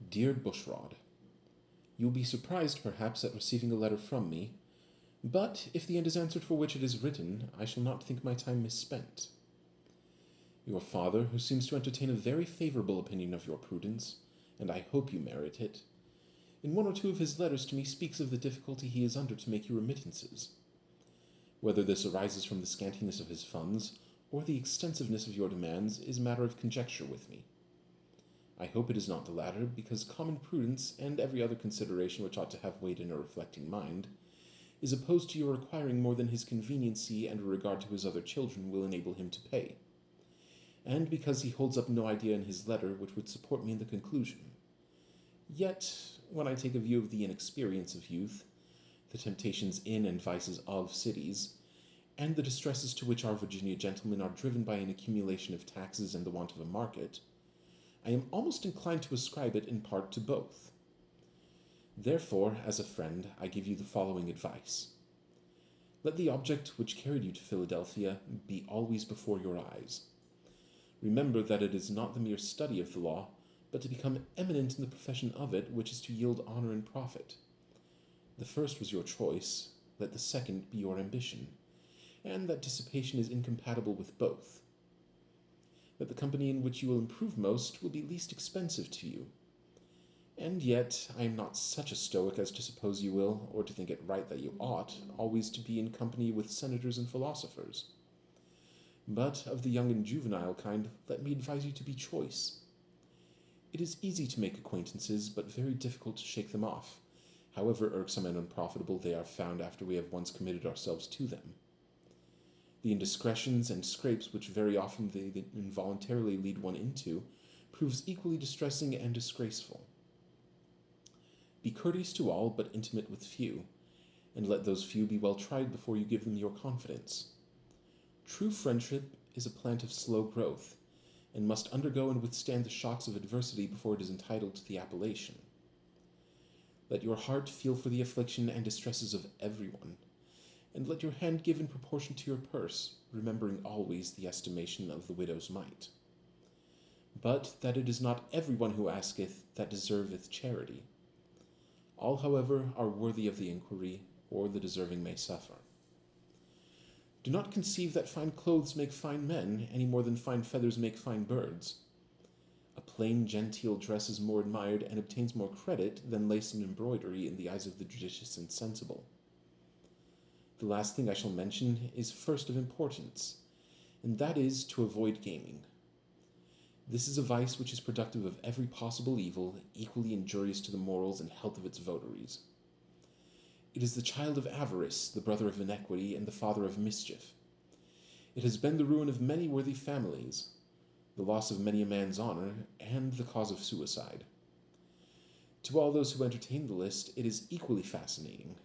Dear Bushrod, you will be surprised perhaps at receiving a letter from me, but if the end is answered for which it is written, I shall not think my time misspent. Your father, who seems to entertain a very favorable opinion of your prudence, and I hope you merit it, in one or two of his letters to me speaks of the difficulty he is under to make you remittances. Whether this arises from the scantiness of his funds, or the extensiveness of your demands, is matter of conjecture with me. I hope it is not the latter, because common prudence, and every other consideration which ought to have weight in a reflecting mind, is opposed to your requiring more than his conveniency and a regard to his other children will enable him to pay, and because he holds up no idea in his letter which would support me in the conclusion. Yet, when I take a view of the inexperience of youth, the temptations in and vices of cities, and the distresses to which our Virginia gentlemen are driven by an accumulation of taxes and the want of a market, I am almost inclined to ascribe it in part to both. Therefore, as a friend, I give you the following advice. Let the object which carried you to Philadelphia be always before your eyes. Remember that it is not the mere study of the law, but to become eminent in the profession of it, which is to yield honor and profit. The first was your choice, let the second be your ambition, and that dissipation is incompatible with both. That the company in which you will improve most will be least expensive to you. And yet I am not such a stoic as to suppose you will, or to think it right that you ought, always to be in company with senators and philosophers. But of the young and juvenile kind, let me advise you to be choice. It is easy to make acquaintances, but very difficult to shake them off, however irksome and unprofitable they are found after we have once committed ourselves to them. The indiscretions and scrapes which very often they involuntarily lead one into proves equally distressing and disgraceful. Be courteous to all, but intimate with few, and let those few be well tried before you give them your confidence. True friendship is a plant of slow growth, and must undergo and withstand the shocks of adversity before it is entitled to the appellation. Let your heart feel for the affliction and distresses of everyone, and let your hand give in proportion to your purse, remembering always the estimation of the widow's mite. But that it is not every one who asketh that deserveth charity. All, however, are worthy of the inquiry, or the deserving may suffer. Do not conceive that fine clothes make fine men, any more than fine feathers make fine birds. A plain genteel dress is more admired and obtains more credit than lace and embroidery in the eyes of the judicious and sensible. The last thing I shall mention is first of importance, and that is to avoid gaming. This is a vice which is productive of every possible evil, equally injurious to the morals and health of its votaries. It is the child of avarice, the brother of iniquity, and the father of mischief. It has been the ruin of many worthy families, the loss of many a man's honor, and the cause of suicide. To all those who entertain the list, it is equally fascinating.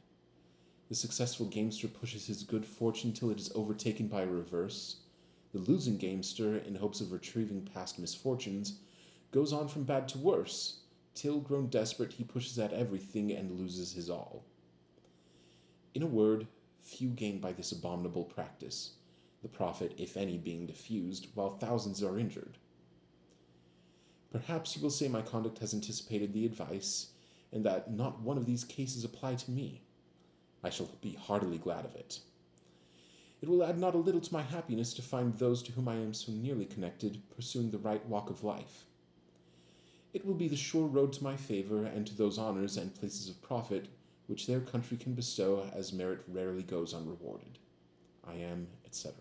The successful gamester pushes his good fortune till it is overtaken by a reverse. The losing gamester, in hopes of retrieving past misfortunes, goes on from bad to worse, till, grown desperate, he pushes at everything and loses his all. In a word, few gain by this abominable practice, the profit, if any, being diffused, while thousands are injured. Perhaps you will say my conduct has anticipated the advice, and that not one of these cases apply to me. I shall be heartily glad of it. It will add not a little to my happiness to find those to whom I am so nearly connected pursuing the right walk of life. It will be the sure road to my favor and to those honors and places of profit which their country can bestow, as merit rarely goes unrewarded. I am, etc.